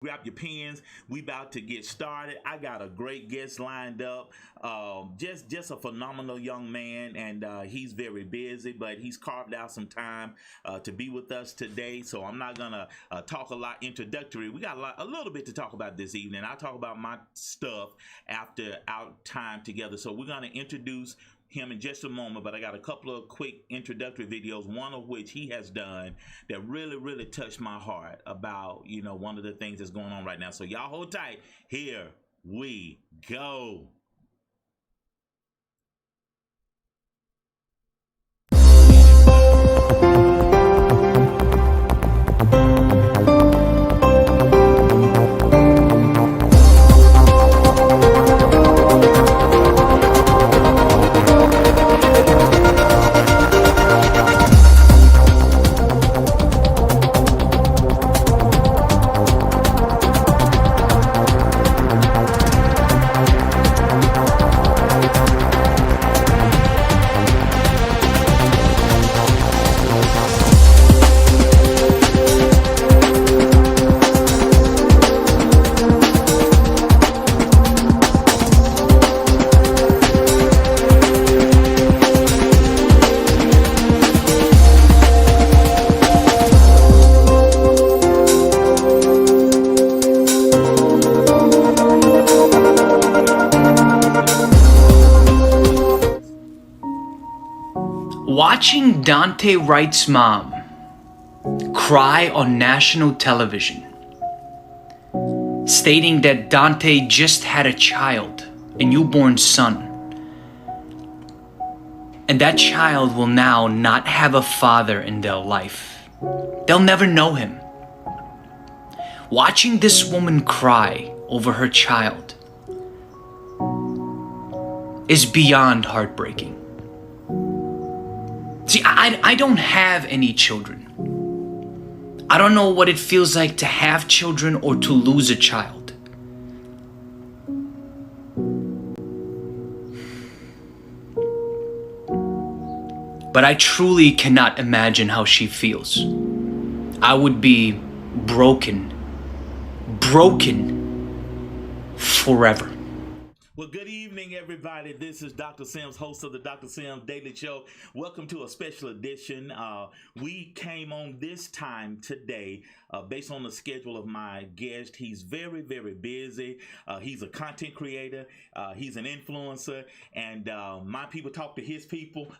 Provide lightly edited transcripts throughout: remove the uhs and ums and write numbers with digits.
Grab your pens. We about to get started. I got a great guest lined up. Just a phenomenal young man, and he's very busy, but he's carved out some time to be with us today. So I'm not gonna talk a lot introductory. We got a little bit to talk about this evening. I'll talk about my stuff after our time together. So we're gonna introduce him in just a moment, but I got a couple of quick introductory videos, one of which he has done that really touched my heart about, one of the things that's going on right now. So y'all hold tight. Here we go. Watching Dante Wright's mom cry on national television, stating that Dante just had a child, a newborn son, and that child will now not have a father in their life. They'll never know him. Watching this woman cry over her child is beyond heartbreaking. See, I don't have any children. I don't know what it feels like to have children or to lose a child. But I truly cannot imagine how she feels. I would be broken forever. Well, good evening, everybody. This is Dr. Sims, host of the Dr. Sims Daily Show. Welcome to a special edition. We came on this time today based on the schedule of my guest. He's very busy. He's a content creator. He's an influencer. And my people talk to his people.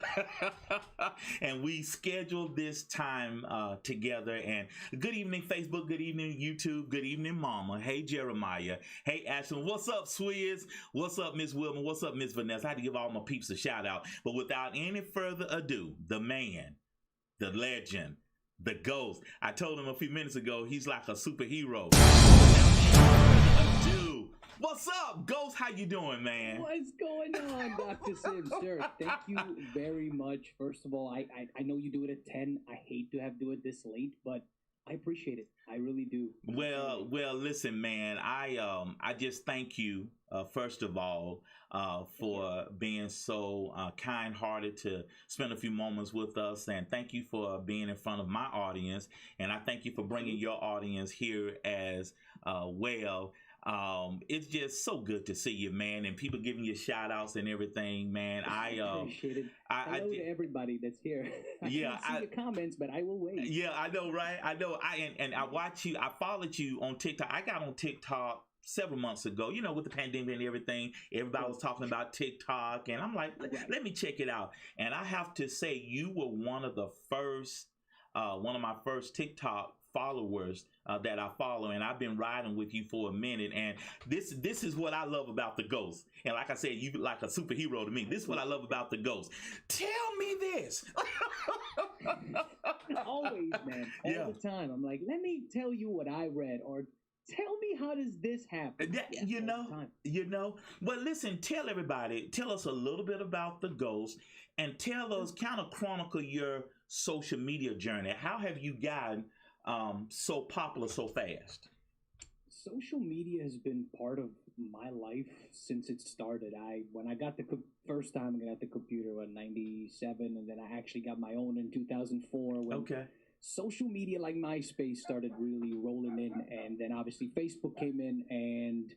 And we scheduled this time together. And good evening, Facebook. Good evening, YouTube. Good evening, Mama. Hey, Jeremiah. Hey, Ashton. What's up, Swizz? What's up, Miss Wilma? What's up, Miss Vanessa? I had to give all my peeps a shout out. But without any further ado, the man, the legend, the ghost. I told him a few minutes ago, he's like a superhero. Dude, what's up, Ghost? How you doing, man? What's going on, Dr. Sims? Sir, thank you very much. First of all, I know you do it at 10. I hate to have to do it this late, but I appreciate it. I really do. Well, listen, man. I just thank you first of all for being so kind-hearted to spend a few moments with us, and thank you for being in front of my audience, and I thank you for bringing your audience here as well. It's just so good to see you, man, and people giving you shout outs and everything, man. I appreciate it. Hello to everybody that's here. Yeah, I can't see the comments, but I will wait. Yeah, I know, right? I know. And I watch you. I followed you on TikTok. I got on TikTok several months ago, with the pandemic and everything. Everybody was talking about TikTok, and I'm like, let me check it out. And I have to say, you were one of my first TikTok followers that I follow, and I've been riding with you for a minute. And this is what I love about the Ghost. And like I said, you like a superhero to me. This is what I love about the Ghost. Tell me this. Always, man. All the time. I'm like, let me tell you what I read, or tell me how does this happen? Well, listen, tell us a little bit about the Ghost, and tell us, kind of chronicle your social media journey. How have you gotten so popular so fast? Social media has been part of my life since it started. When I got the first time I got the computer in '97, and then I actually got my own in 2004 when Okay. social media like MySpace started really rolling in, and then obviously Facebook came in. And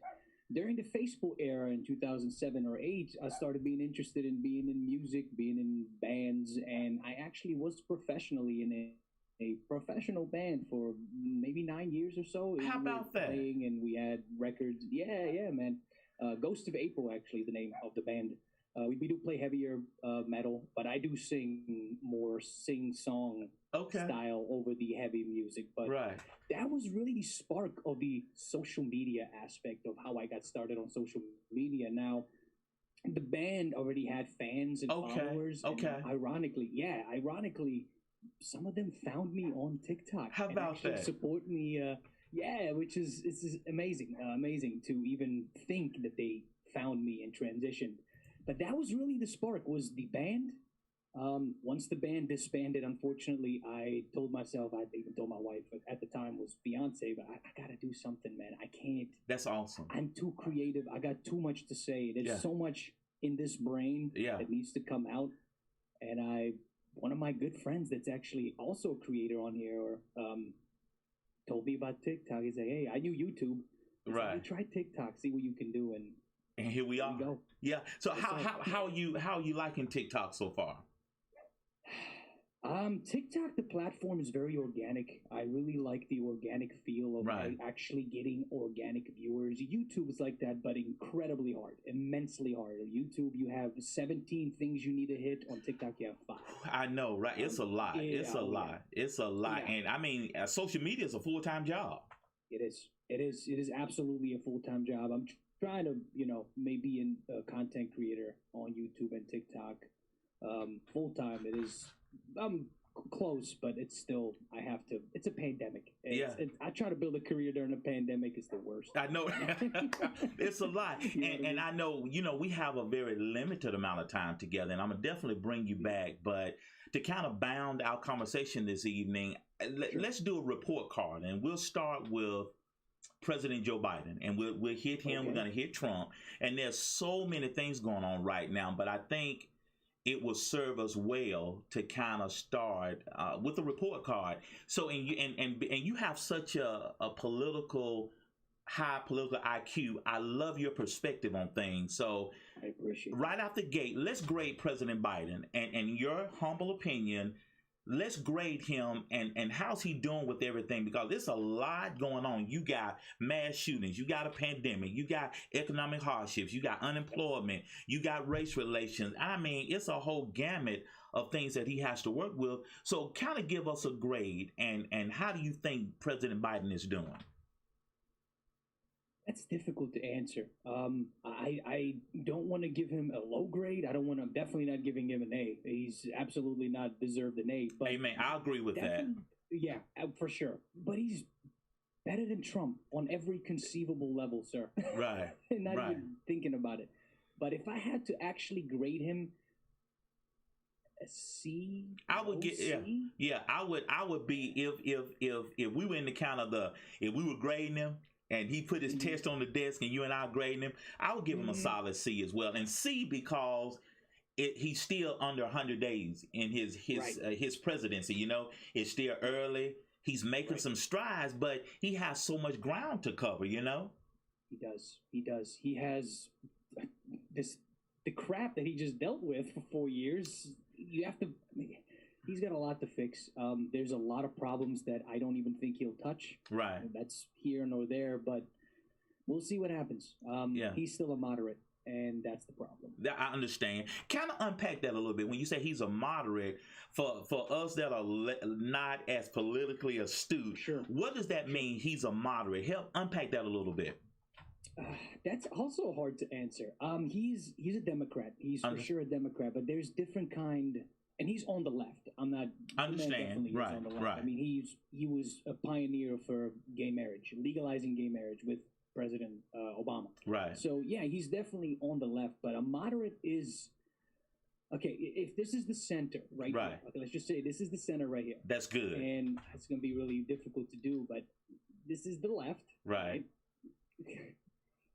during the Facebook era in 2007 or 8, I started being interested in being in music, being in bands, and I actually was professionally in a professional band for maybe 9 years or so. How We were about that? playing and we had records. Yeah, man. Ghost of April, actually, the name of the band. We do play heavier metal, but I do sing more sing-song Okay. style over the heavy music. But Right. that was really the spark of the social media aspect of how I got started on social media. Now, the band already had fans and Okay, followers. And okay. ironically, some of them found me on TikTok. How and about actually that? support me. Which is amazing. Amazing to even think that they found me and transitioned. But that was really the spark. Was the band. Once the band disbanded, unfortunately, I told myself, I even told my wife at the time was Beyonce, but I gotta do something, man. I can't. That's awesome. I'm too creative. I got too much to say. There's Yeah. so much in this brain Yeah. that needs to come out. And one of my good friends that's actually also a creator on here, told me about TikTok. He said, "Hey, I knew YouTube. He said, Right. "Hey, try TikTok, see what you can do." And And here we here are. we go. Yeah. So Yes, how sir. how how are you liking TikTok so far? TikTok, the platform is very organic. I really like the organic feel of Right. actually getting organic viewers. YouTube is like that, but incredibly hard, immensely hard. YouTube, you have 17 things you need to hit. On TikTok, you have 5. I know, right? It's a lot. Yeah, It's a oh, yeah. lot. It's a lot. Yeah. And I mean, social media is a full-time job. It is. It is absolutely a full-time job. I'm trying to, maybe a content creator on YouTube and TikTok full-time. It is. I'm close, but it's still. I have to. It's a pandemic. I try to build a career during a pandemic. It's the worst. I know. It's a lot. You know what I mean? And I know, we have a very limited amount of time together, and I'm going to definitely bring you back. But to kind of bound our conversation this evening, let's do a report card, and we'll start with President Joe Biden, and we'll hit him. Okay. We're going to hit Trump, and there's so many things going on right now. But I think it will serve us well to kind of start with a report card. So, and you have such a high political IQ. I love your perspective on things. So, I appreciate it. right out the gate, let's grade President Biden, and in your humble opinion, let's grade him and how's he doing with everything, because there's a lot going on. You got mass shootings, you got a pandemic, you got economic hardships, you got unemployment, you got race relations. I mean, it's a whole gamut of things that he has to work with. So kind of give us a grade, and how do you think President Biden is doing? That's difficult to answer. I don't want to give him a low grade. I'm definitely not giving him an A. He's absolutely not deserved an A. But Amen. I agree with that. definitely- Yeah, for sure. But he's better than Trump on every conceivable level, sir. Right. Not Right. even thinking about it. But if I had to actually grade him a C, I would low get C? yeah. I would be if we were in the kind of if we were grading him and he put his Mhm. test on the desk and you and I grading him, I would give him a Mhm. solid C as well. And C because he's still under 100 days in his presidency. It's still early. He's making Right. some strides, but he has so much ground to cover. He does. He has the crap that he just dealt with for 4 years. He's got a lot to fix. There's a lot of problems that I don't even think he'll touch. Right. That's here nor there, but we'll see what happens. Yeah. He's still a moderate, and that's the problem. I understand. Kind of unpack that a little bit. When you say he's a moderate, for us that are not as politically astute, Sure. what does that mean? He's a moderate. Help unpack that a little bit. That's also hard to answer. He's a Democrat. He's for sure a Democrat, but there's different kind, and he's on the left. I'm not. Understand. the man definitely is Right, on the left. right. I mean, he was a pioneer for gay marriage, legalizing gay marriage with President Obama. Right. So yeah, he's definitely on the left, but a moderate is okay. If this is the center right Right. here, okay, let's just say this is the center right here, That's good. and it's going to be really difficult to do, but this is the left. Right.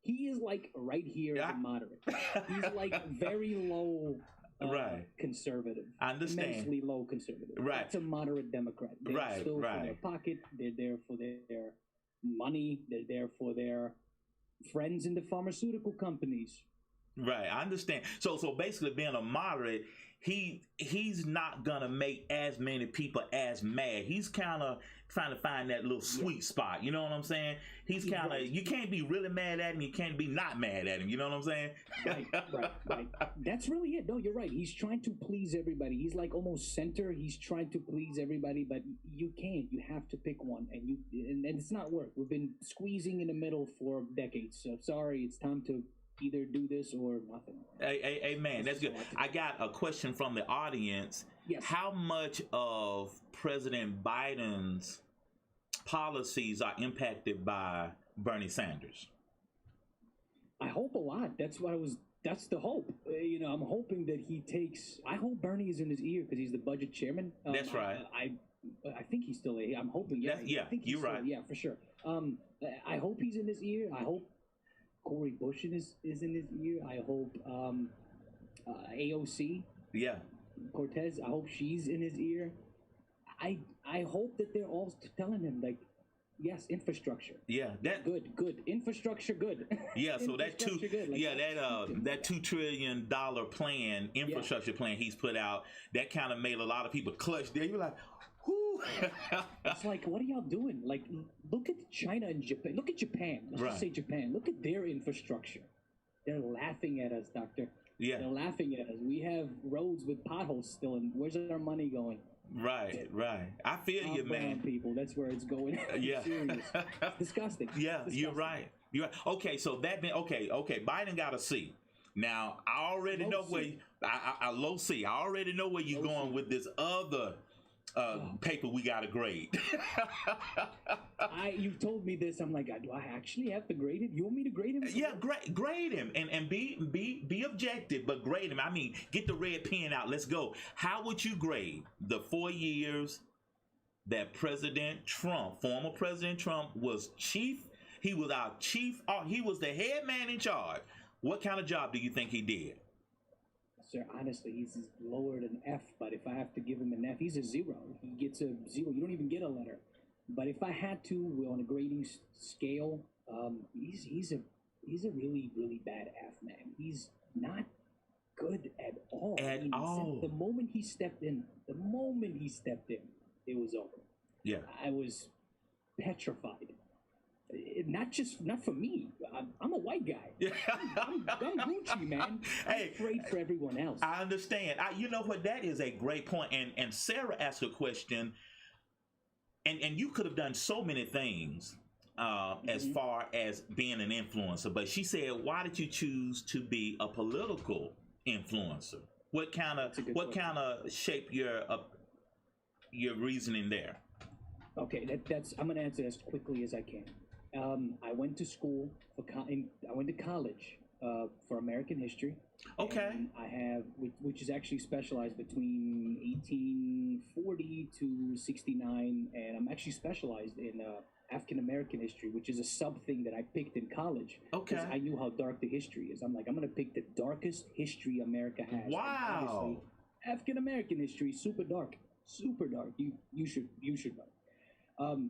He is like right here as Yeah. a moderate. He's like very low Right. conservative. I understand. Immensely low conservative. Right. It's a moderate Democrat. They're Right, still right. for their pocket. They're there for their money. They're there for their friends in the pharmaceutical companies. Right, I understand. So basically, being a moderate, he's not gonna make as many people as mad. He's kind of trying to find that little sweet spot. You know what I'm saying? He's kind of, Right. you can't be really mad at him. You can't be not mad at him. You know what I'm saying? Right. That's really it. No, you're right. He's trying to please everybody. He's like almost center. He's trying to please everybody, but you can't. You have to pick one, and it's not work. We've been squeezing in the middle for decades. So sorry, it's time to either do this or nothing. Hey, man, that's good. I got a question from the audience. Yes. How much of President Biden's policies are impacted by Bernie Sanders? I hope a lot. That's the hope. I'm hoping that he takes. I hope Bernie is in his ear because he's the budget chairman. That's right. I think he's still. I'm hoping. Yeah. I think he's you're right. Yeah, for sure. I hope he's in his ear. I hope Cori Bush is in his ear. I hope AOC. Yeah. Cortez. I hope she's in his ear. I hope that they're all telling him like, yes, infrastructure. Yeah, that good infrastructure, good. Yeah, so that that $2 trillion plan, infrastructure plan he's put out, that kind of made a lot of people clutch there. You're like, whoo. It's like, what are y'all doing? Like, look at China and Japan. Look at Japan. Let's just say Japan. Look at their infrastructure. They're laughing at us, doctor. Yeah. They're laughing at us. We have roads with potholes still, and where's our money going? Right. I feel you, man. People, that's where it's going. Yeah. Serious. It's disgusting. Yeah, It's you're disgusting. right. Okay, so that been okay. Biden got a C. Now I already Low know C. where I low C. I already know where you're Low going C. with this other paper we got to grade. You told me this. I'm like, do I actually have to grade him? You want me to grade him? Yeah, grade him and be objective, but grade him. I mean, get the red pen out. Let's go. How would you grade the 4 years that President Trump, former President Trump, was chief? He was our chief. He was the head man in charge. What kind of job do you think he did? Sir, honestly, he's lower than F, but if I have to give him an F, he's a 0. He gets a 0. You don't even get a letter. But if I had to, on a grading scale, he's a really, really bad F, man. He's not good at all. The moment he stepped in, it was over. Yeah. I was petrified. Not for me. I'm a white guy. I'm Gucci, man. I'm afraid for everyone else. I understand. You know what? That is a great point. And Sarah asked a question, and you could have done so many things as far as being an influencer. But she said, "Why did you choose to be a political influencer? What kind of shape your reasoning there?" Okay, I'm gonna answer as quickly as I can. I went to school I went to college for American history. Okay. And I have, which is actually specialized between 1840 to 69, and I'm actually specialized in African American history, which is a sub thing that I picked in college. Okay. Because I knew how dark the history is. I'm like, I'm gonna pick the darkest history America has. Wow. African American history, super dark. You should know.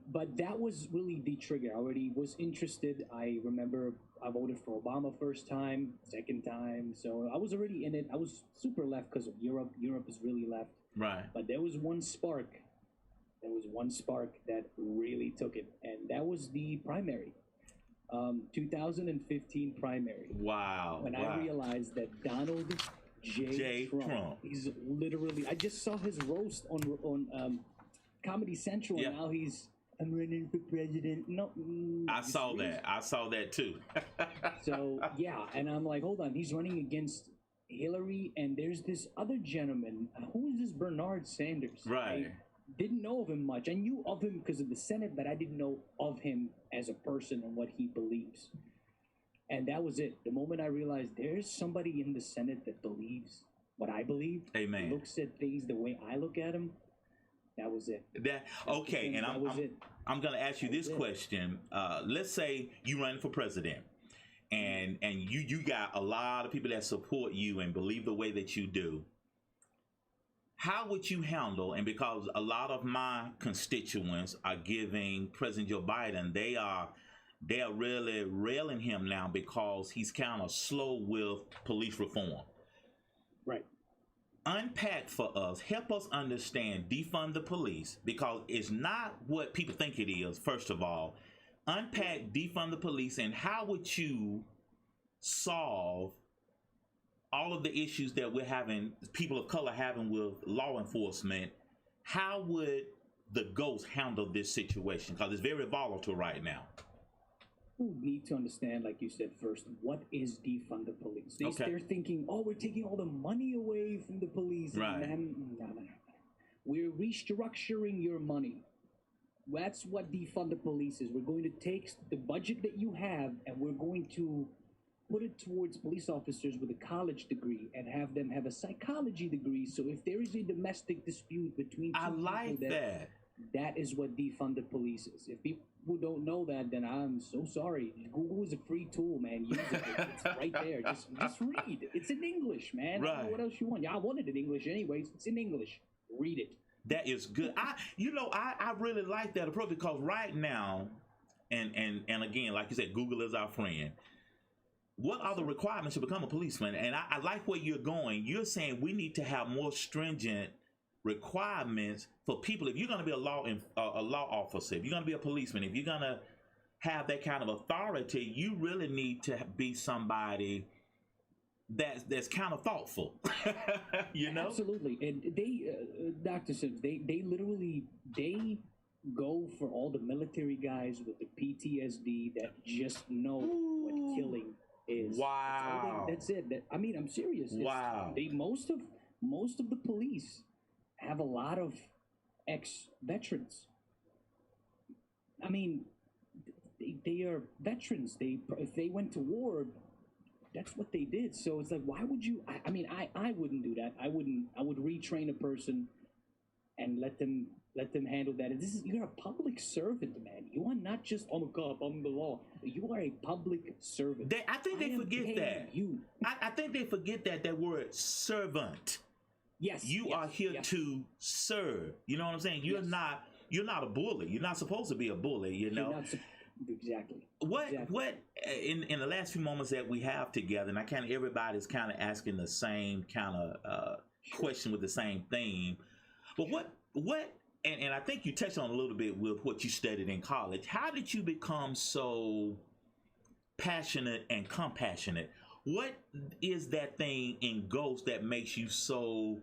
But that was really the trigger. I already was interested. I remember I voted for Obama first time, second time. So I was already in it. I was super left because of Europe. Europe is really left. Right. But there was one spark. That really took it. And that was the primary. 2015 primary. Wow. When I realized that Donald J. Trump. He's literally, I just saw his roast on Comedy Central, and now I'm running for president. No, I saw that too. So yeah, and I'm like, hold on, he's running against Hillary, and there's this other gentleman. Who is this Bernard Sanders? Right. I didn't know of him much. I knew of him because of the Senate, but I didn't know of him as a person and what he believes. And that was it. The moment I realized there's somebody in the Senate that believes what I believe, Amen. Looks at things the way I look at them. That was it. I'm going to ask you this question. Let's say you run for president, and you got a lot of people that support you and believe the way that you do. how would you handle, and because a lot of my constituents are giving President Joe Biden, they are really railing him now because he's kind of slow with police reform. Right. Unpack for us, help us understand defund the police, because it's not what people think it is. First of all, unpack defund the police, and how would you solve all of the issues that we're having, people of color having with law enforcement? How would the ghost handle this situation? Because it's very volatile right now. People need to understand, like you said first, what is defund the police? Okay. They're thinking, oh, we're taking all the money away from the police. Right. No. We're restructuring your money. That's what defund the police is. We're going to take the budget that you have and we're going to put it towards police officers with a college degree and have them have a psychology degree. So if there is a domestic dispute between two I like people, that. that is what defund the police is. If people don't know that, then I'm so sorry. Google is a free tool, man. Use it. It's right there. Just read. It's in English, man. I don't know Right. what else you want? Yeah, I want it in English anyways. It's in English. Read it. That is good. I really like that approach, because right now, and again, like you said, Google is our friend. What are the requirements to become a policeman? And I like where you're going. You're saying we need to have more stringent requirements for people. If you're going to be a law officer, if you're going to be a policeman, if you're going to have that kind of authority, you really need to be somebody that's kind of thoughtful. You know? Absolutely. And they, Dr. Sims, they literally, they go for all the military guys with the PTSD that just know what killing is. Wow. That's it. I mean, I'm serious. Wow. Most of the police have a lot of ex-veterans. I mean, they are veterans. If they went to war, that's what they did. So it's like, why would you? I wouldn't do that. I would retrain a person and let them handle that. And you're a public servant, man. You are not just, I'm a cop, I'm the law. You are a public servant. I think they forget that. You. I think they forget that word servant. Yes. You are here to serve. You know what I'm saying? You're not a bully. You're not supposed to be a bully, you know? Exactly. What in the last few moments that we have together, and everybody's kind of asking the same kind of question with the same theme. But what and I think you touched on a little bit with what you studied in college. How did you become so passionate and compassionate? What is that thing in Ghost that makes you so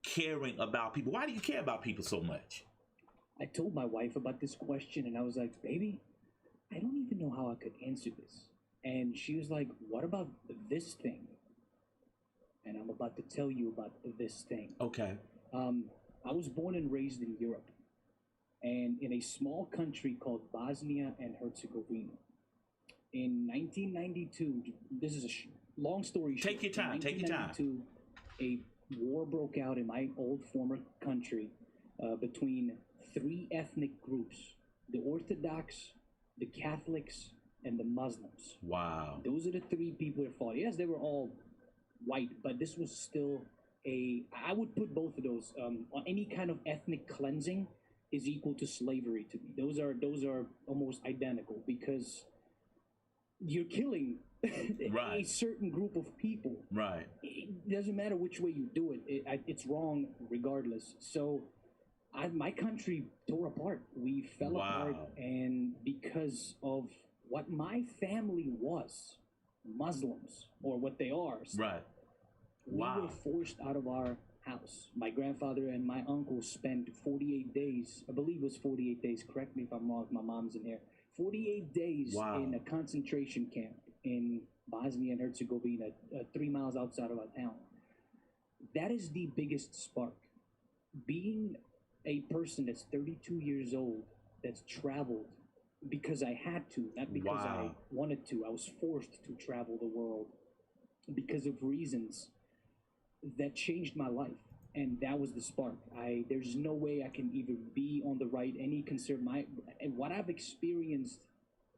caring about people? Why do you care about people so much? I told my wife about this question and I was like, baby, I don't even know how I could answer this. And she was like, what about this thing? And I'm about to tell you about this thing. Okay. I was born and raised in Europe and in a small country called Bosnia and Herzegovina. In 1992, this is a long story short. Take your time. Take your time. A war broke out in my old former country between three ethnic groups: the Orthodox, the Catholics, and the Muslims. Wow. Those are the three people that fought. Yes, they were all white, but this was still I would put both of those on any kind of ethnic cleansing is equal to slavery to me. Those are almost identical because you're killing Right. a certain group of people. Right. It doesn't matter which way you do it. It's wrong regardless. So my country tore apart. We fell Wow. apart, and because of what my family was, Muslims, or what they are, Right. we Wow. were forced out of our house. My grandfather and my uncle spent 48 days, I believe it was 48 days, correct me if I'm wrong, my mom's in here, 48 days Wow. in a concentration camp in Bosnia and Herzegovina, 3 miles outside of our town. That is the biggest spark. Being a person that's 32 years old, that's traveled because I had to, not because Wow. I wanted to. I was forced to travel the world because of reasons that changed my life. And that was the spark. There's no way I can even be on the right, any concern. And what I've experienced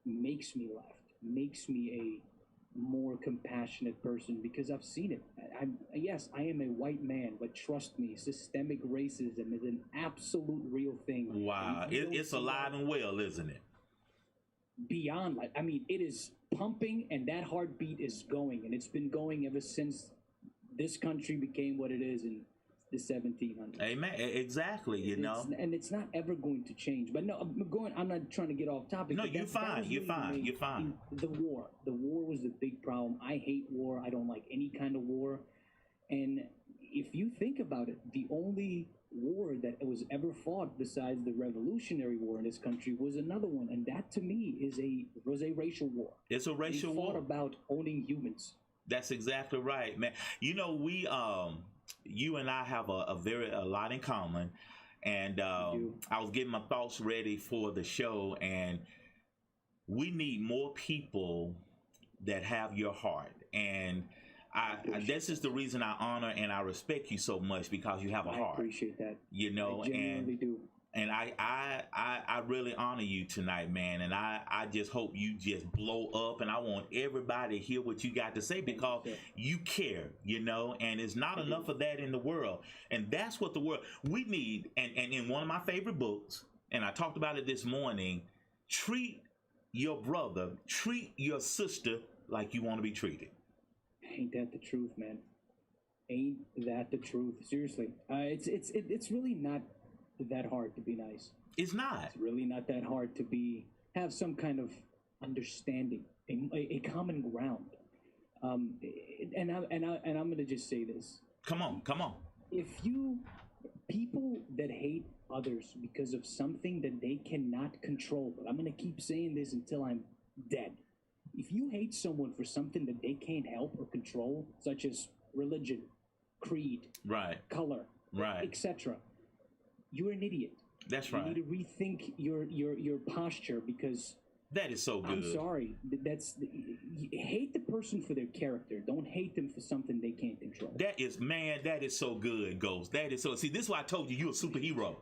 makes me laugh, makes me a more compassionate person because I've seen it. Yes, I am a white man, but trust me, systemic racism is an absolute real thing. Wow, it's alive and well, isn't it? Beyond, like, I mean, it is pumping, and that heartbeat is going, and it's been going ever since this country became what it is in the 1700s. Amen. Exactly. And it's not ever going to change. But no, I'm not trying to get off topic. No, but you're that fine. was You're really fine. You're fine. The war was the big problem. I hate war. I don't like any kind of war. And if you think about it, the only war that was ever fought besides the Revolutionary War in this country was another one, and that to me was a racial war. It's a racial war. They fought war about owning humans. That's exactly right, man. We you and I have a lot in common, and I was getting my thoughts ready for the show, and we need more people that have your heart. And this is the reason I honor and I respect you so much, because you have a heart. I appreciate that. I genuinely do. And I really honor you tonight, man. And I just hope you just blow up. And I want everybody to hear what you got to say, because you care, and it's not enough of that in the world. And that's what the world, we need. And in one of my favorite books, and I talked about it this morning, treat your brother, treat your sister like you want to be treated. Ain't that the truth, man? Ain't that the truth? Seriously. It's really not that hard to be nice. It's not. It's really not that hard to have some kind of understanding, a common ground. And I'm gonna just say this. Come on. People that hate others because of something that they cannot control, but I'm gonna keep saying this until I'm dead. If you hate someone for something that they can't help or control, such as religion, creed, right, color, right, etc., you're an idiot. That's right. You need to rethink your posture, because that is so good. I'm sorry. Hate the person for their character. Don't hate them for something they can't control. That is so good, Ghost. That is so. See, this is why I told you're a superhero.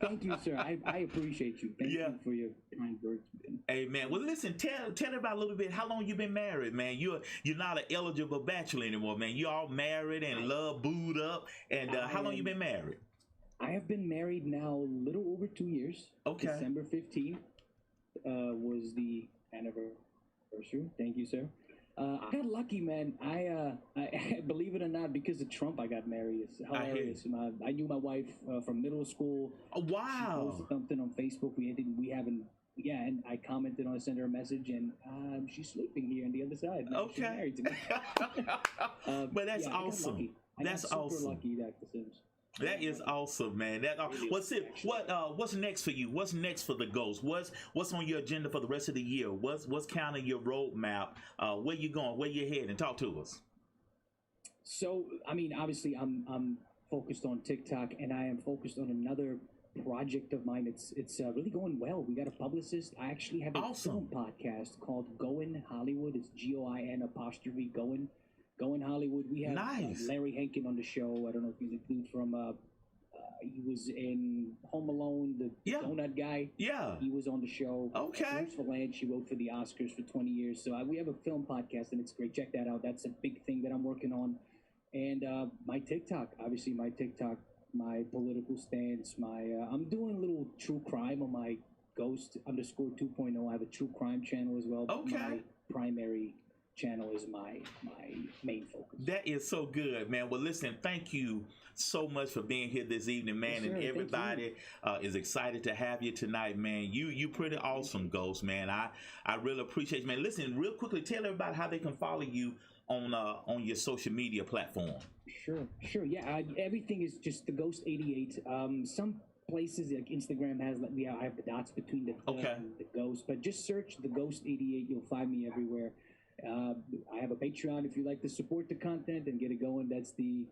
Thank you, sir. I appreciate you. Thank you for your kind words. Hey, man. Well, listen. Tell about a little bit. How long you been married, man? You're not an eligible bachelor anymore, man. You all married and love booed up. And how long you been married? I have been married now a little over 2 years. Okay. December 15th was the anniversary. Thank you, sir. I got lucky, man. I believe it or not, because of Trump, I got married. It's hilarious. I knew my wife from middle school. Oh, wow. She posted something on Facebook. And I commented on it, sent her a message, and she's sleeping here on the other side. Now okay. She's married to me. But that's awesome. That's awesome. Lucky, Dr. Sims. That is awesome, man. What's next for you? What's next for the Ghost? What's on your agenda for the rest of the year? What's kind of your roadmap? Where you going? Where you heading? Talk to us. So, I mean, obviously, I'm focused on TikTok, and I am focused on another project of mine. It's really going well. We got a publicist. I actually have a film podcast called Goin' Hollywood. It's GOIN' Goin'. Going Hollywood. We have Larry Hankin on the show. I don't know if he's a dude from he was in Home Alone, the donut guy. Yeah. He was on the show. Okay. Bruce Valanche, she wrote for the Oscars for 20 years. So we have a film podcast, and it's great. Check that out. That's a big thing that I'm working on. And my TikTok, obviously my TikTok, my political stance, I'm doing a little true crime on my Ghost_2.0. I have a true crime channel as well. Okay. My primary channel is my main focus. That is so good, man. Well, listen, thank you so much for being here this evening, man. Yes, and everybody is excited to have you tonight, man. You pretty awesome, Ghost, man. I really appreciate you, man. Listen, real quickly, tell everybody how they can follow you on your social media platform. Sure. Yeah, everything is just the Ghost 88. Some places like Instagram has I have the dots between the Ghost, but just search the Ghost 88. You'll find me everywhere. I have a Patreon if you like to support the content and get it going. That's the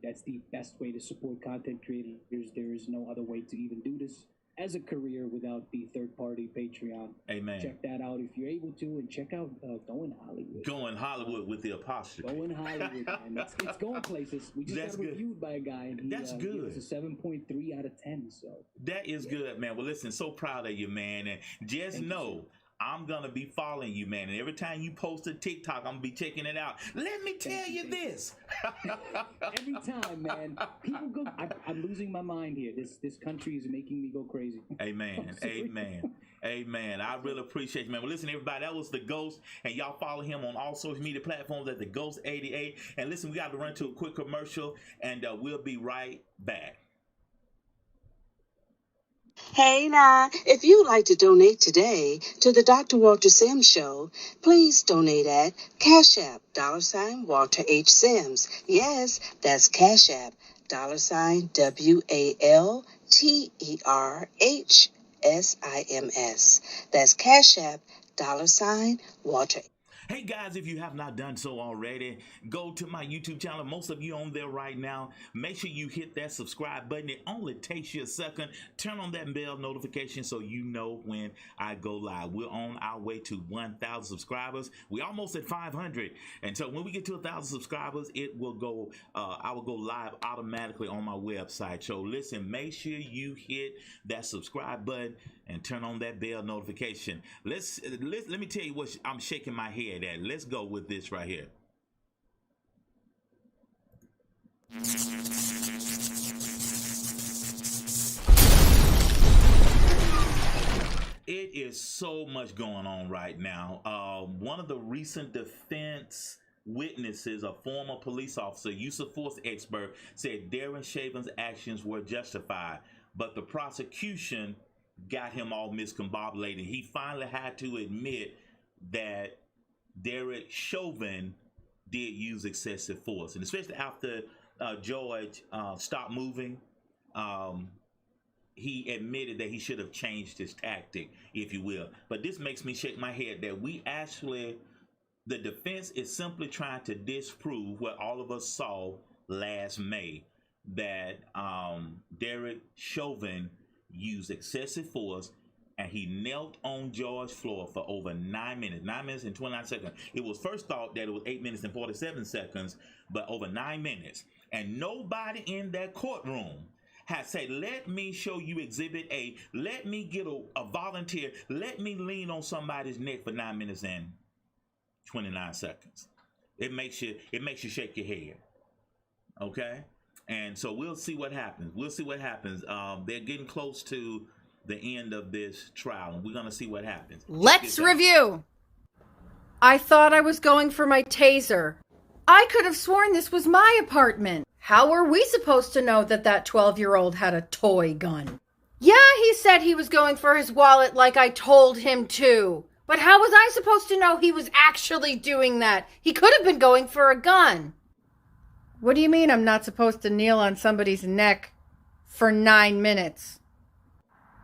best way to support content creators. There is no other way to even do this as a career without the third-party Patreon. Amen. Check that out if you're able to, and check out Going Hollywood. Going Hollywood with the apostrophe. Going Hollywood, man. It's going places. We just got reviewed by a guy, and he That's good. It's a 7.3 out of 10. So that is good, man. Well, listen, so proud of you, man, and just know. I'm gonna be following you, man. And every time you post a TikTok, I'm gonna be checking it out. Let me tell you this. Every time, man, people go. I'm losing my mind here. This country is making me go crazy. Amen. Amen. Amen. I really appreciate you, man. Well, listen, everybody, that was The Ghost, and y'all follow him on all social media platforms at The Ghost 88. And listen, we got to run to a quick commercial, and we'll be right back. Hey now, if you'd like to donate today to the Dr. Walter Sims Show, please donate at Cash App, $Walter H. Sims. Yes, that's Cash App, $WalterHSims. That's Cash App, $Walter. Hey guys, if you have not done so already, go to my YouTube channel. Most of you on there right now. Make sure you hit that subscribe button. It only takes you a second. Turn on that bell notification so you know when I go live. We're on our way to 1,000 subscribers. We're almost at 500. And so when we get to 1,000 subscribers, it will go, I will go live automatically on my website. So listen, make sure you hit that subscribe button and turn on that bell notification. Let me tell you what I'm shaking my head at. Let's go with this right here. It is so much going on right now. One of the recent defense witnesses, a former police officer, use of force expert, said Darren Shaven's actions were justified, but the prosecution got him all miscombobulated. He finally had to admit that Derek Chauvin did use excessive force, and especially after George stopped moving, he admitted that he should have changed his tactic, if you will. But this makes me shake my head that the defense is simply trying to disprove what all of us saw last May, that Derek Chauvin used excessive force, and he knelt on George's floor for over 9 minutes. 9 minutes and 29 seconds. It was first thought that it was 8 minutes and 47 seconds, but over 9 minutes. And nobody in that courtroom had said, let me show you Exhibit A. Let me get a volunteer. Let me lean on somebody's neck for 9 minutes and 29 seconds. It makes you shake your head. Okay? And so we'll see what happens. We'll see what happens. They're getting close to the end of this trial, and we're going to see what happens. Let's review. I thought I was going for my taser. I could have sworn this was my apartment. How were we supposed to know that 12-year-old had a toy gun? Yeah, he said he was going for his wallet like I told him to. But how was I supposed to know he was actually doing that? He could have been going for a gun. What do you mean I'm not supposed to kneel on somebody's neck for 9 minutes?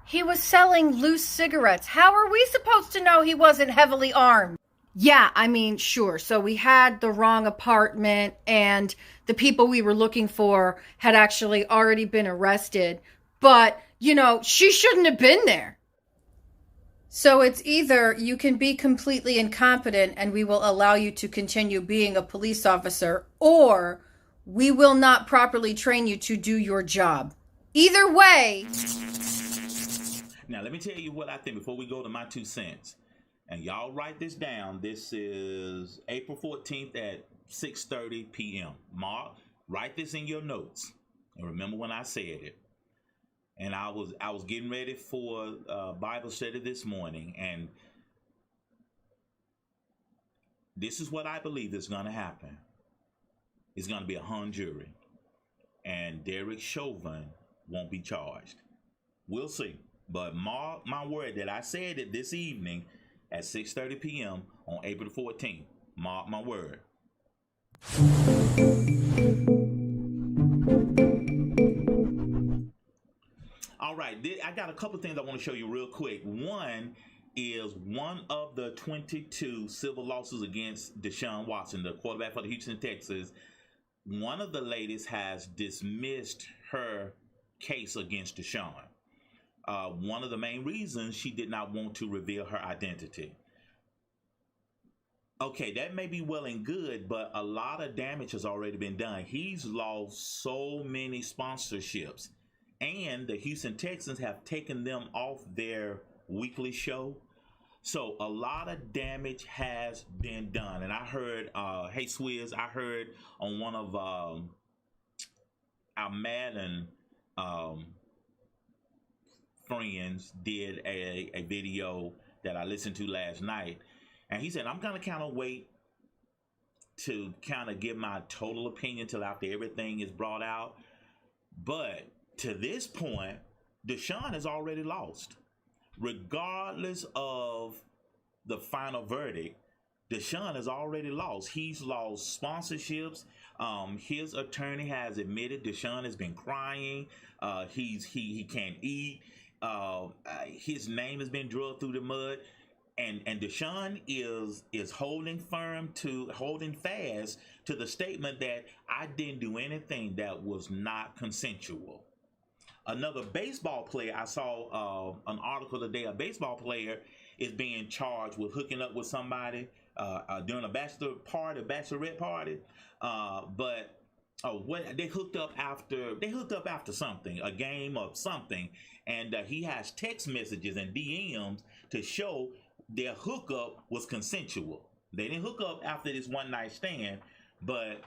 He was selling loose cigarettes. How are we supposed to know he wasn't heavily armed? Yeah, I mean, sure. So we had the wrong apartment, and the people we were looking for had actually already been arrested. But, she shouldn't have been there. So it's either you can be completely incompetent and we will allow you to continue being a police officer, or we will not properly train you to do your job. Either way. Now, let me tell you what I think before we go to my 2 cents. And y'all write this down. This is April 14th at 6:30 p.m. Mark, write this in your notes. And remember when I said it. And I was getting ready for Bible study this morning. And this is what I believe is going to happen. It's going to be a hung jury. And Derek Chauvin won't be charged. We'll see. But mark my word that I said it this evening at 6:30 p.m. on April 14th. Mark my word. All right, I got a couple of things I want to show you real quick. One is one of the 22 civil lawsuits against Deshaun Watson, the quarterback for the Houston Texans. One of the ladies has dismissed her case against Deshaun. One of the main reasons she did not want to reveal her identity. Okay, that may be well and good, but a lot of damage has already been done. He's lost so many sponsorships, and the Houston Texans have taken them off their weekly show. So a lot of damage has been done. And I heard, hey Swizz, I heard on one of our Madden friends did a video that I listened to last night. And he said, I'm going to kind of wait to kind of give my total opinion till after everything is brought out. But to this point, Deshaun has already lost. Regardless of the final verdict, Deshaun has already lost. He's lost sponsorships. His attorney has admitted Deshaun has been crying. He can't eat. His name has been drugged through the mud. And Deshaun is holding fast to the statement that I didn't do anything that was not consensual. Another baseball player, I saw an article today, a baseball player is being charged with hooking up with somebody during a bachelorette party. What they hooked up after something, a game or something. And he has text messages and DMs to show their hookup was consensual. They didn't hook up after this one night stand, but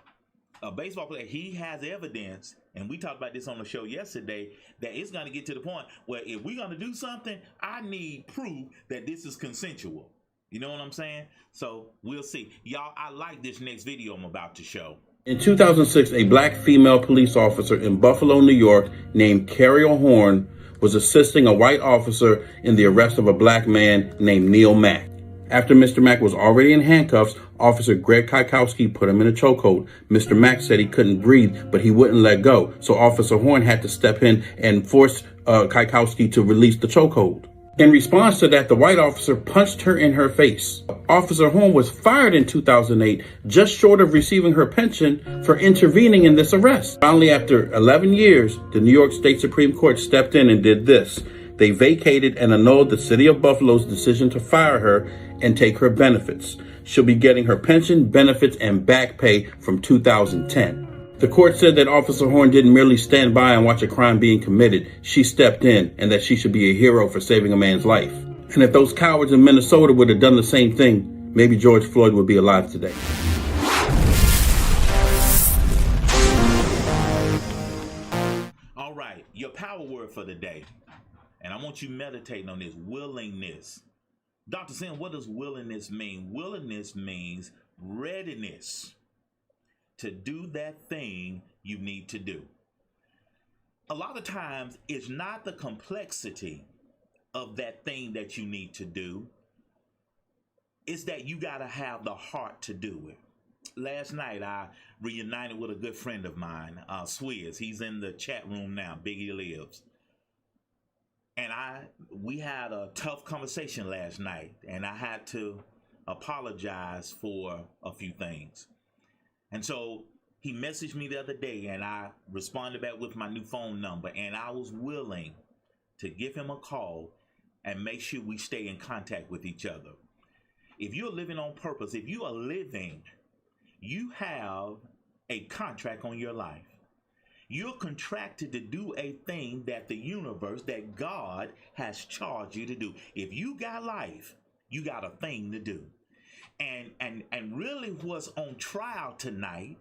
a baseball player, he has evidence, and we talked about this on the show yesterday, that it's going to get to the point where if we're going to do something, I need proof that this is consensual. You know what I'm saying? So we'll see. Y'all, I like this next video I'm about to show. In 2006, a black female police officer in Buffalo, New York, named Carol Horn, was assisting a white officer in the arrest of a black man named Neil Mack. After Mr. Mack was already in handcuffs, Officer Greg Kykowski put him in a chokehold. Mr. Mack said he couldn't breathe, but he wouldn't let go. So Officer Horn had to step in and force Kykowski to release the chokehold. In response to that, the white officer punched her in her face. Officer Horn was fired in 2008, just short of receiving her pension for intervening in this arrest. Finally, after 11 years, the New York State Supreme Court stepped in and did this. They vacated and annulled the city of Buffalo's decision to fire her and take her benefits. She'll be getting her pension, benefits, and back pay from 2010. The court said that Officer Horn didn't merely stand by and watch a crime being committed. She stepped in, and that she should be a hero for saving a man's life. And if those cowards in Minnesota would have done the same thing, maybe George Floyd would be alive today. All right, your power word for the day. And I want you meditating on this, willingness. Dr. Sim, what does willingness mean? Willingness means readiness to do that thing you need to do. A lot of times, it's not the complexity of that thing that you need to do. It's that you got to have the heart to do it. Last night, I reunited with a good friend of mine, Swizz. He's in the chat room now, Biggie Lives. And we had a tough conversation last night, and I had to apologize for a few things. And so he messaged me the other day, and I responded back with my new phone number, and I was willing to give him a call and make sure we stay in contact with each other. If you're living on purpose, if you are living, you have a contract on your life. You're contracted to do a thing that the universe, that God has charged you to do. If you got life, you got a thing to do. And really what's on trial tonight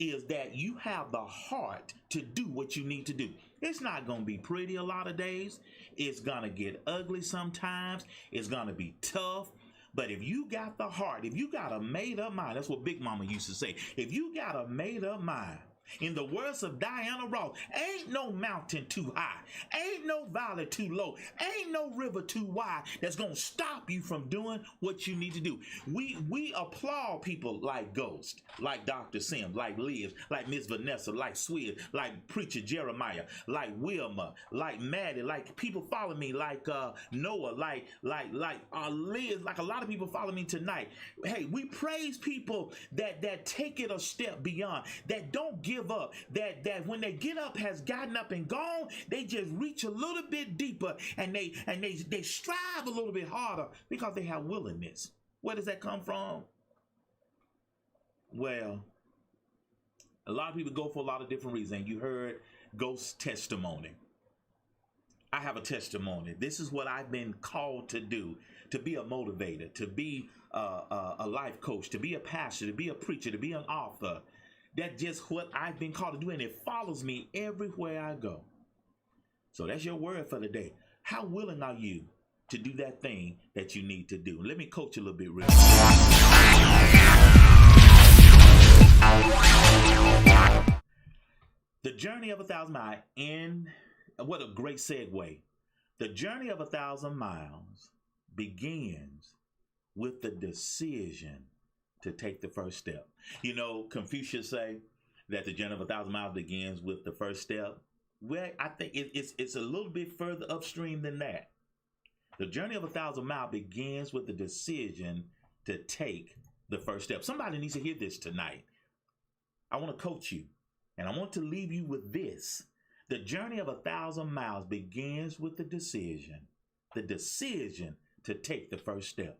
is that you have the heart to do what you need to do. It's not going to be pretty a lot of days. It's going to get ugly sometimes. It's going to be tough. But if you got the heart, if you got a made up mind, that's what Big Mama used to say. If you got a made up mind, in the words of Diana Ross, ain't no mountain too high, ain't no valley too low, ain't no river too wide that's gonna stop you from doing what you need to do. We applaud people like Ghost, like Dr. Sim, like Liz, like Miss Vanessa, like Swizz, like Preacher Jeremiah, like Wilma, like Maddie, like people follow me, like Noah, like Liz, like a lot of people follow me tonight. Hey, we praise people that take it a step beyond, that don't give up, that when they get up has gotten up and gone, they just reach a little bit deeper and they strive a little bit harder because they have willingness. Where does that come from? Well, a lot of people go for a lot of different reasons. You heard Ghost's testimony. I have a testimony. This is what I've been called to do. to be a motivator, to be a life coach, to be a pastor, to be a preacher, to be an author. That's just what I've been called to do, and it follows me everywhere I go. So that's your word for the day. How willing are you to do that thing that you need to do? Let me coach a little bit real quick. The journey of 1,000 miles, what a great segue. The journey of 1,000 miles begins with the decision to take the first step. You know, Confucius say that the journey of 1,000 miles begins with the first step. Well, I think it's a little bit further upstream than that. The journey of 1,000 miles begins with the decision to take the first step. Somebody needs to hear this tonight. I want to coach you, and I want to leave you with this. The journey of 1,000 miles begins with the decision to take the first step.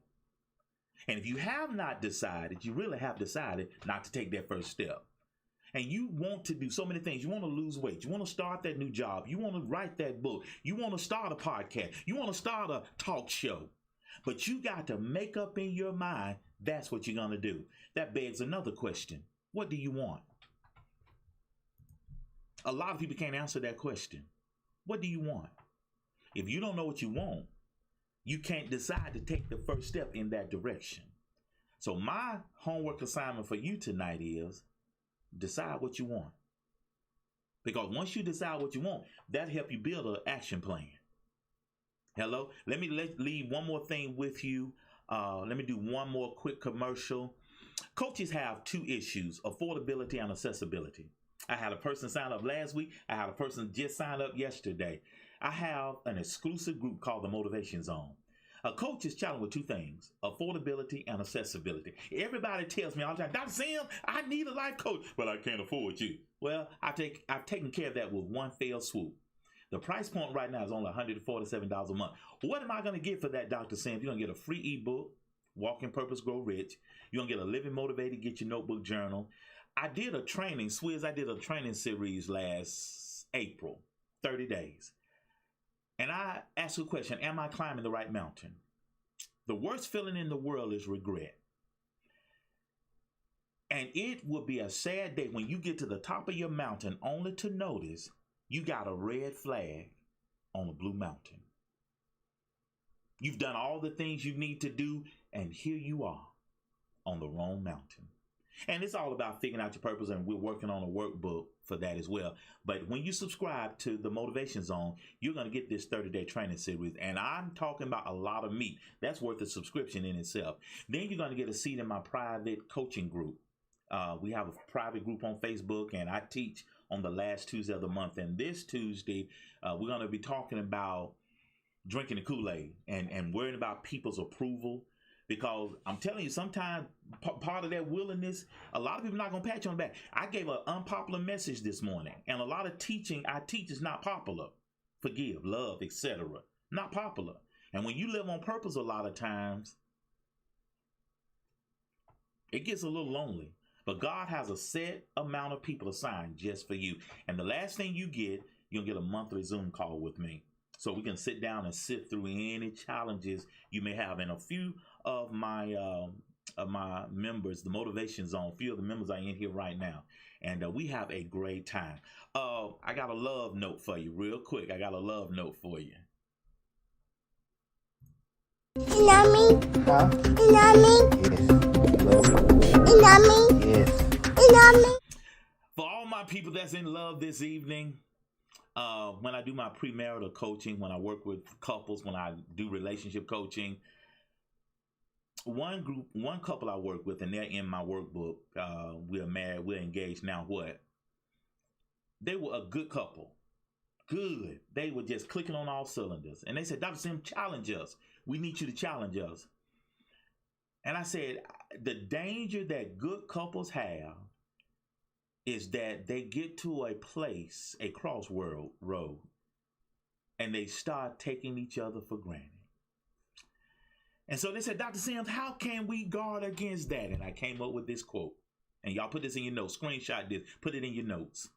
And if you have not decided, you really have decided not to take that first step. And you want to do so many things. You want to lose weight. You want to start that new job. You want to write that book. You want to start a podcast. You want to start a talk show. But you got to make up in your mind that's what you're going to do. That begs another question. What do you want? A lot of people can't answer that question. What do you want? If you don't know what you want, you can't decide to take the first step in that direction. So my homework assignment for you tonight is decide what you want. Because once you decide what you want, that'll help you build an action plan. Hello? Let me leave one more thing with you. Let me do one more quick commercial. Coaches have two issues, affordability and accessibility. I had a person sign up last week. I had a person just sign up yesterday. I have an exclusive group called the Motivation Zone. A coach is challenged with two things, affordability and accessibility. Everybody tells me all the time, Dr. Sam, I need a life coach, but I can't afford you. Well, I've taken care of that with one fell swoop. The price point right now is only $147 a month. What am I going to get for that, Dr. Sam? You're going to get a free ebook, Walk in Purpose, Grow Rich. You're going to get a Living Motivated, get your notebook journal. I did a training series last April, 30 days. And I asked a question, am I climbing the right mountain? The worst feeling in the world is regret. And it will be a sad day when you get to the top of your mountain only to notice you got a red flag on a blue mountain. You've done all the things you need to do, and here you are on the wrong mountain. And it's all about figuring out your purpose, and we're working on a workbook for that as well. But when you subscribe to the Motivation Zone, you're going to get this 30-day training series. And I'm talking about a lot of meat. That's worth a subscription in itself. Then you're going to get a seat in my private coaching group. We have a private group on Facebook, and I teach on the last Tuesday of the month. And this Tuesday, we're going to be talking about drinking the Kool-Aid and worrying about people's approval. Because I'm telling you, sometimes part of that willingness, a lot of people are not going to pat you on the back. I gave an unpopular message this morning, and a lot of teaching I teach is not popular. Forgive, love, etc. Not popular. And when you live on purpose a lot of times, it gets a little lonely. But God has a set amount of people assigned just for you. And the last thing you get, you'll get a monthly Zoom call with me. So we can sit down and sift through any challenges you may have. And a few of my members, the Motivation Zone, a few of the members are in here right now. And we have a great time. I got a love note for you real quick. I got a love note for you. You know me? Huh? You know me? Yes. You know me? Yes. You know me? For all my people that's in love this evening, when I do my premarital coaching, when I work with couples, when I do relationship coaching, one couple I work with, and they're in my workbook. We're married, we're engaged now. What? They were a good couple. Good. They were just clicking on all cylinders. And they said, Dr. Sim, challenge us. We need you to challenge us. And I said, the danger that good couples have is that they get to a place, a crossroad, and they start taking each other for granted. And so they said, Dr. Sims, how can we guard against that? And I came up with this quote. And y'all put this in your notes, screenshot this, put it in your notes.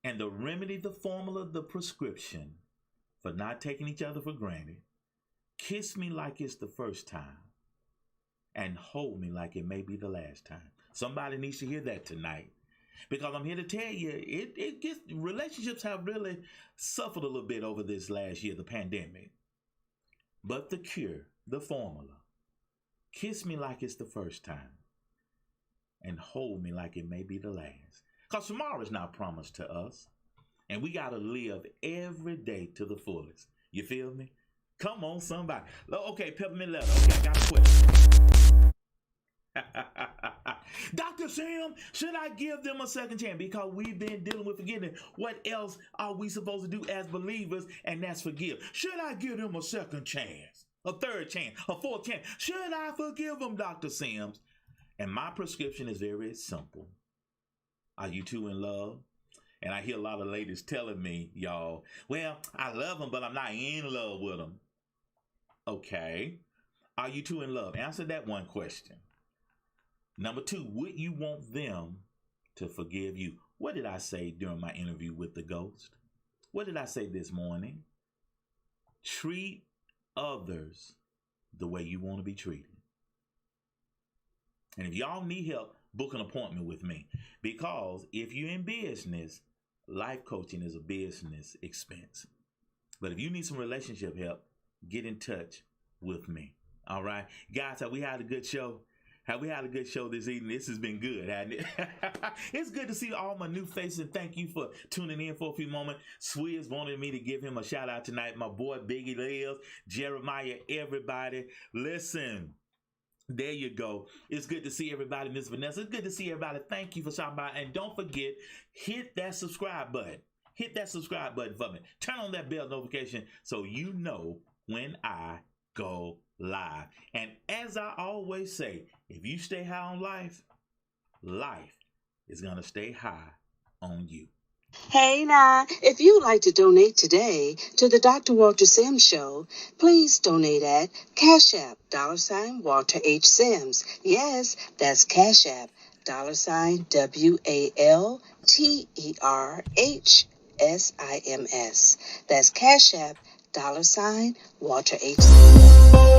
And the remedy, the formula, the prescription for not taking each other for granted Kiss me like it's the first time and hold me like it may be the last time. Somebody needs to hear that tonight. Because I'm here to tell you, relationships have really suffered a little bit over this last year, the pandemic. But the cure, the formula, kiss me like it's the first time and hold me like it may be the last. Because tomorrow is not promised to us. And we got to live every day to the fullest. You feel me? Come on, somebody. Okay, Peppermint Letter. Okay, I got a question. Dr. Sam, should I give them a second chance? Because we've been dealing with forgiveness. What else are we supposed to do as believers? And that's forgive. Should I give them a second chance? A third chance? A fourth chance? Should I forgive them, Dr. Sims? And my prescription is very simple. Are you two in love? And I hear a lot of ladies telling me, y'all, well, I love them, but I'm not in love with them. Okay. Are you two in love? Answer that one question. Number two, would you want them to forgive you? What did I say during my interview with the ghost? What did I say this morning? Treat others the way you want to be treated. And if y'all need help, book an appointment with me. Because if you're in business, life coaching is a business expense. But if you need some relationship help, get in touch with me. All right. Guys, have we had a good show? Have we had a good show this evening? This has been good, hasn't it? It's good to see all my new faces. And thank you for tuning in for a few moments. Swizz wanted me to give him a shout out tonight. My boy Biggie Lives, Jeremiah, everybody. Listen, there you go. It's good to see everybody. Miss Vanessa, it's good to see everybody. Thank you for stopping by. And don't forget, hit that subscribe button. Hit that subscribe button for me. Turn on that bell notification so you know when I go live. And as I always say, if you stay high on life, life is going to stay high on you. Hey now, if you'd like to donate today to the Dr. Walter Sims Show, please donate at Cash App, $Walter H. Sims. Yes, that's Cash App, $WalterHSims. That's Cash App, $Walter H. Sims.